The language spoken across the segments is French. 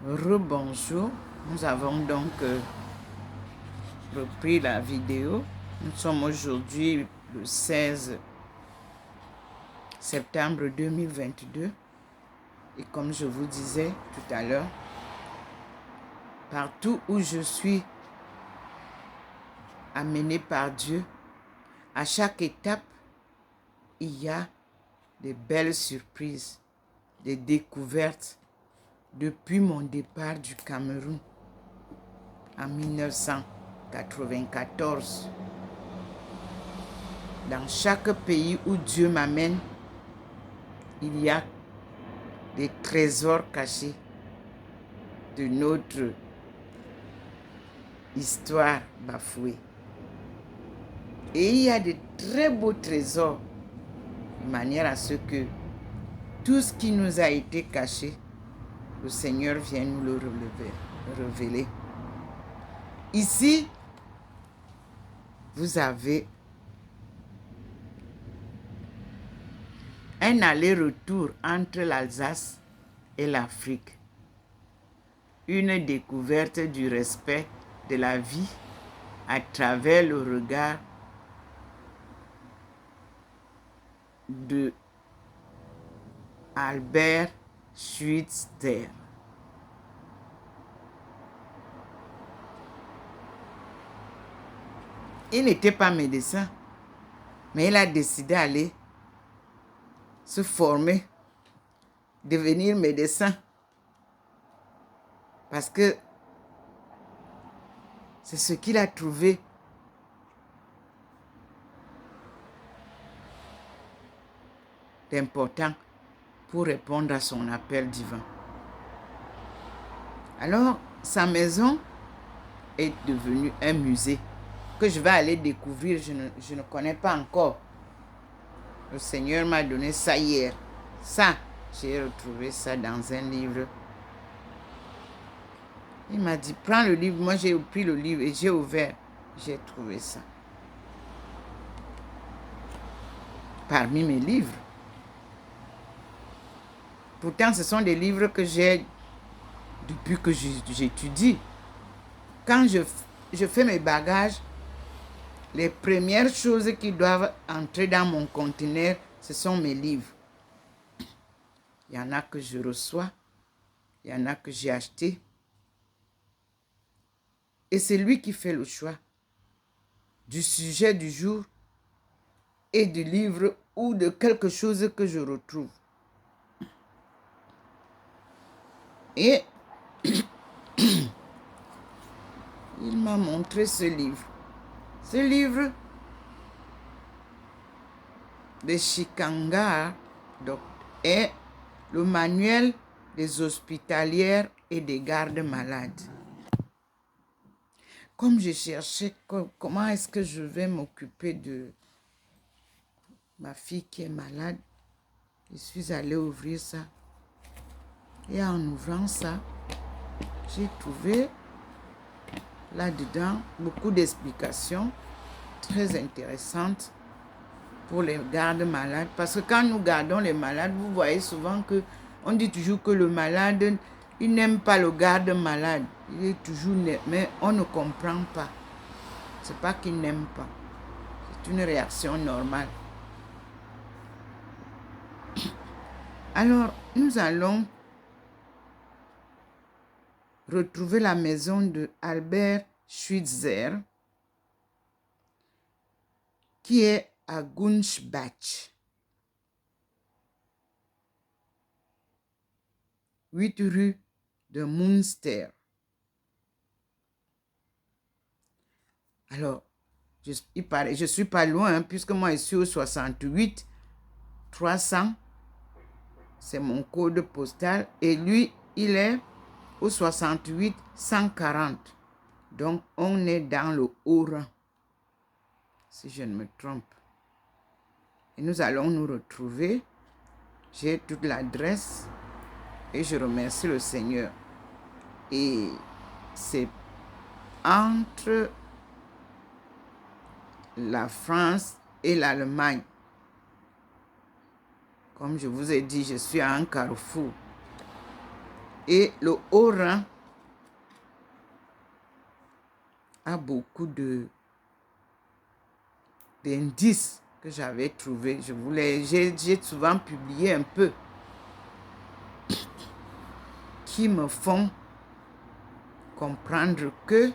Rebonjour, nous avons donc repris la vidéo. Nous sommes aujourd'hui le 16 septembre 2022 et comme je vous disais tout à l'heure, partout où je suis amené par Dieu, à chaque étape, il y a des belles surprises, des découvertes depuis mon départ du Cameroun en 1994. Dans chaque pays où Dieu m'amène, il y a des trésors cachés de notre histoire bafouée. Et il y a de très beaux trésors, de manière à ce que tout ce qui nous a été caché, le Seigneur vient nous le révéler. Ici, vous avez un aller-retour entre l'Alsace et l'Afrique. Une découverte du respect de la vie à travers le regard de Albert Schweitzer. Il n'était pas médecin, mais il a décidé d'aller se former, devenir médecin. Parce que c'est ce qu'il a trouvé d'important pour répondre à son appel divin. Alors, sa maison est devenue un musée que je vais aller découvrir. Je ne connais pas encore. Le Seigneur m'a donné ça hier. Ça, j'ai retrouvé ça dans un livre. Il m'a dit, prends le livre. Moi, j'ai pris le livre et j'ai ouvert. J'ai trouvé ça. Parmi mes livres. Pourtant, ce sont des livres que j'ai depuis que j'étudie. Quand je fais mes bagages, les premières choses qui doivent entrer dans mon conteneur, ce sont mes livres. Il y en a que je reçois, il y en a que j'ai acheté. Et c'est lui qui fait le choix du sujet du jour et du livre ou de quelque chose que je retrouve. Et il m'a montré ce livre. Ce livre de Chikanga est le manuel des hospitalières et des gardes malades. Comme je cherchais comment est-ce que je vais m'occuper de ma fille qui est malade, je suis allée ouvrir ça. Et en ouvrant ça, j'ai trouvé là-dedans beaucoup d'explications très intéressantes pour les gardes malades. Parce que quand nous gardons les malades, vous voyez souvent que on dit toujours que le malade, il n'aime pas le garde malade. Il est toujours net, mais on ne comprend pas. C'est pas qu'il n'aime pas. C'est une réaction normale. Alors, nous allons retrouver la maison de Albert Schweitzer, qui est à Gunschbach, 8 rue de Münster. Alors, je suis pas loin, hein, puisque moi, je suis au 68 300. C'est mon code postal. Et lui, il est au 68 140. Donc, on est dans le Haut-Rhin, si je ne me trompe. Et nous allons nous retrouver. J'ai toute l'adresse et je remercie le Seigneur. Et c'est entre la France et l'Allemagne. Comme je vous ai dit, je suis à un carrefour. Et le Haut-Rhin a beaucoup d'indices que j'avais trouvés. J'ai souvent publié un peu qui me font comprendre que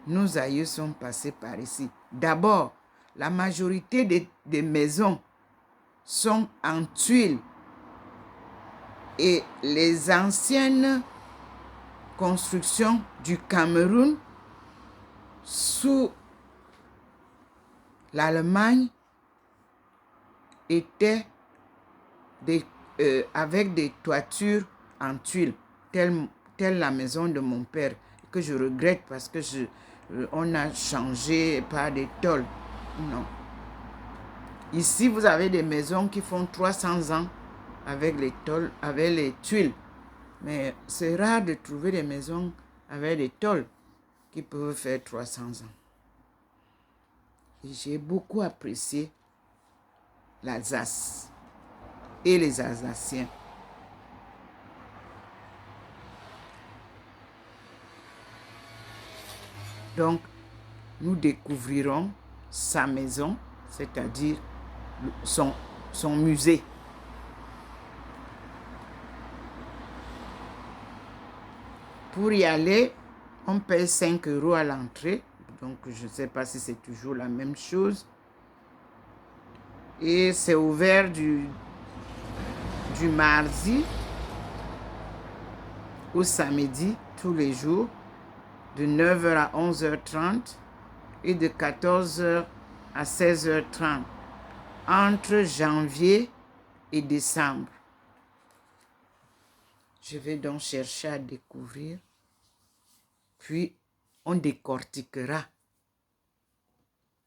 nos aïeux sont passés par ici. D'abord, la majorité des maisons sont en tuiles et les anciennes constructions du Cameroun sous l'Allemagne étaient avec des toitures en tuiles, telle la maison de mon père, que je regrette parce que on a changé par des tôles. Non. Ici, vous avez des maisons qui font 300 ans avec les tôles, avec les tuiles. Mais c'est rare de trouver des maisons avec des tôles qui peuvent faire 300 ans. J'ai beaucoup apprécié l'Alsace et les Alsaciens. Donc, nous découvrirons sa maison, c'est-à-dire son musée. Pour y aller, on paye 5 € à l'entrée. Donc, je ne sais pas si c'est toujours la même chose. Et c'est ouvert du mardi au samedi, tous les jours, de 9 h à 11h30 et de 14 h à 16h30, entre janvier et décembre. Je vais donc chercher à découvrir, puis on décortiquera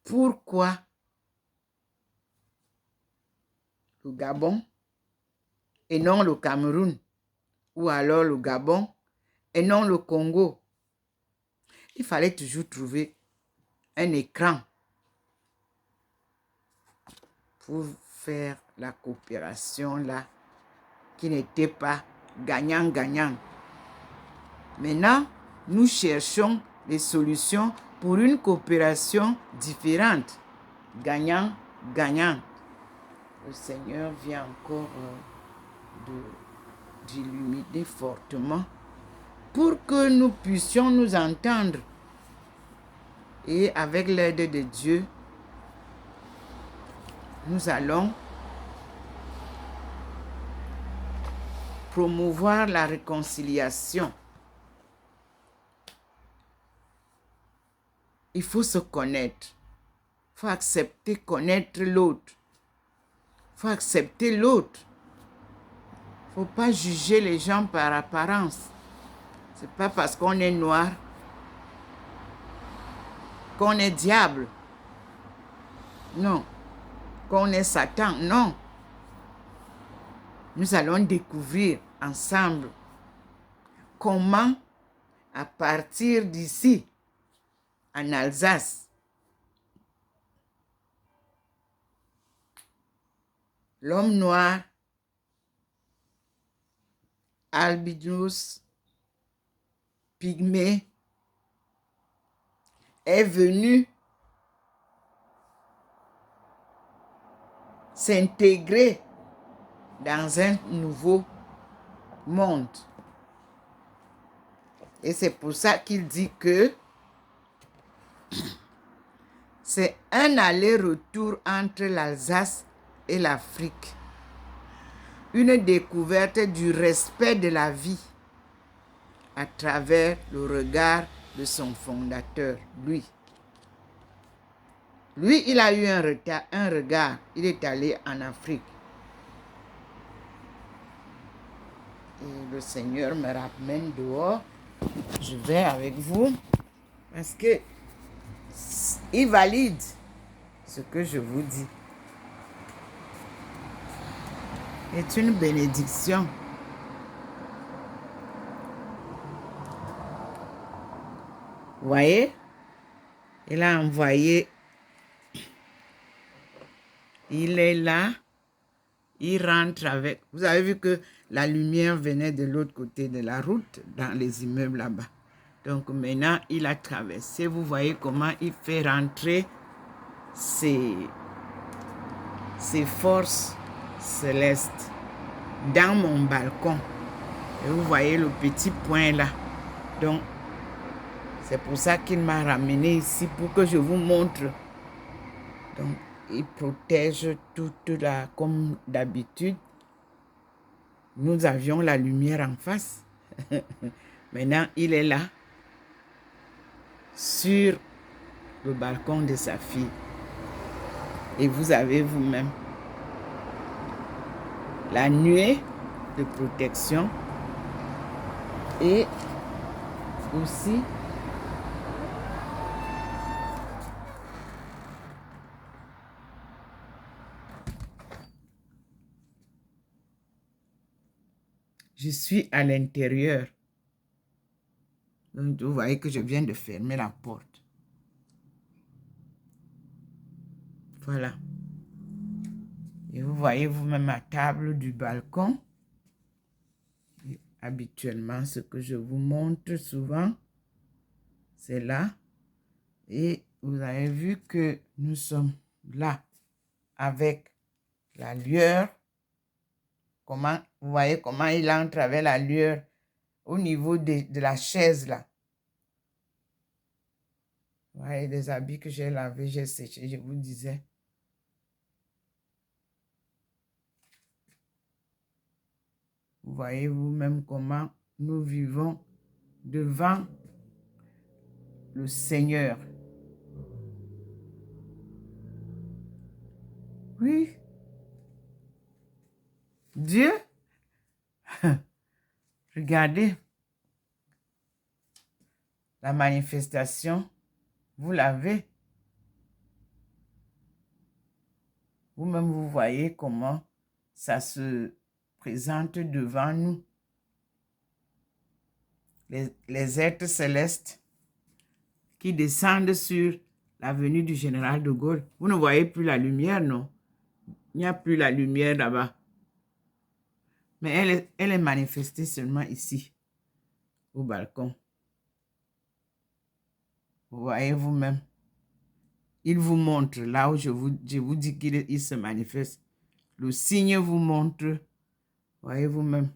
pourquoi le Gabon et non le Cameroun, ou alors le Gabon et non le Congo. Il fallait toujours trouver un écran pour faire la coopération là, qui n'était pas gagnant-gagnant. Maintenant, nous cherchons des solutions pour une coopération différente, gagnant-gagnant. Le Seigneur vient encore d'illuminer fortement pour que nous puissions nous entendre. Et avec l'aide de Dieu, nous allons promouvoir la réconciliation. Il faut se connaître. Il faut accepter connaître l'autre. Il faut accepter l'autre. Il ne faut pas juger les gens par apparence. Ce n'est pas parce qu'on est noir qu'on est diable. Non. Qu'on est Satan. Non. Nous allons découvrir ensemble comment, à partir d'ici, en Alsace, l'homme noir, albinos, pygmée, est venu s'intégrer dans un nouveau monde. Et c'est pour ça qu'il dit que c'est un aller-retour entre l'Alsace et l'Afrique. Une découverte du respect de la vie à travers le regard de son fondateur, lui. Lui, il a eu un regard. Il est allé en Afrique. Et le Seigneur me ramène dehors. Je vais avec vous parce que il valide ce que je vous dis. C'est une bénédiction. Vous voyez? Il a envoyé. Il est là. Il rentre avec. Vous avez vu que la lumière venait de l'autre côté de la route, dans les immeubles là-bas. Donc maintenant, il a traversé. Vous voyez comment il fait rentrer ses forces célestes dans mon balcon. Et vous voyez le petit point là. Donc, c'est pour ça qu'il m'a ramené ici, pour que je vous montre. Donc, il protège toute la... Comme d'habitude, nous avions la lumière en face. Maintenant, il est là, sur le balcon de sa fille. Et vous avez vous-même la nuée de protection et aussi je suis à l'intérieur. Donc, vous voyez que je viens de fermer la porte. Voilà. Et vous voyez vous-même à table du balcon. Et habituellement, ce que je vous montre souvent, c'est là. Et vous avez vu que nous sommes là avec la lueur. Comment, vous voyez comment il entre avec la lueur au niveau de la chaise là. Vous voyez des habits que j'ai lavés, j'ai séché, je vous disais. Vous voyez vous-même comment nous vivons devant le Seigneur. Oui. Dieu, regardez la manifestation, vous l'avez. Vous-même, vous voyez comment ça se présente devant nous. Les êtres célestes qui descendent sur l'avenue du général de Gaulle. Vous ne voyez plus la lumière, non? Il n'y a plus la lumière là-bas. Mais elle est manifestée seulement ici, au balcon. Vous voyez vous-même. Il vous montre, là où je vous dis qu'il se manifeste. Le signe vous montre. Voyez vous-même.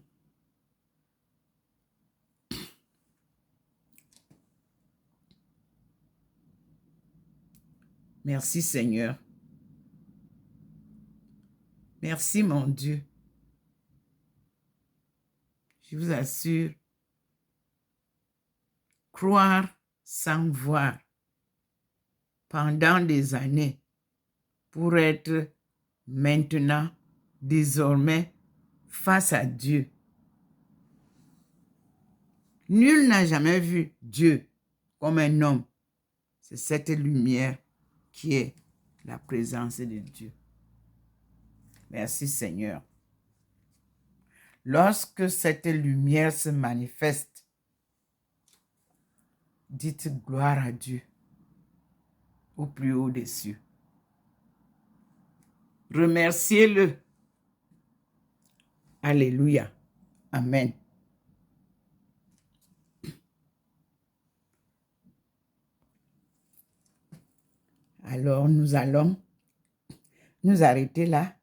Merci Seigneur. Merci mon Dieu. Je vous assure, croire sans voir pendant des années pour être maintenant, désormais, face à Dieu. Nul n'a jamais vu Dieu comme un homme. C'est cette lumière qui est la présence de Dieu. Merci Seigneur. Lorsque cette lumière se manifeste, dites gloire à Dieu au plus haut des cieux. Remerciez-le. Alléluia. Amen. Alors, nous allons nous arrêter là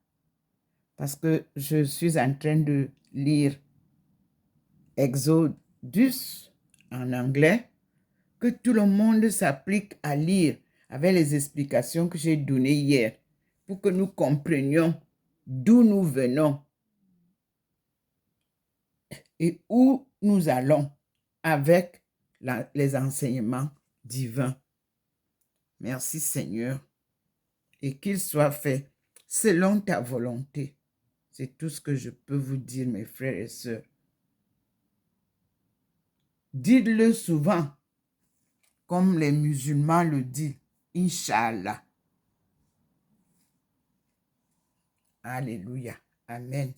parce que je suis en train de lire Exodus en anglais, que tout le monde s'applique à lire avec les explications que j'ai données hier pour que nous comprenions d'où nous venons et où nous allons avec les enseignements divins. Merci Seigneur, et qu'il soit fait selon ta volonté. C'est tout ce que je peux vous dire, mes frères et sœurs. Dites-le souvent, comme les musulmans le disent, Inch'Allah. Alléluia. Amen.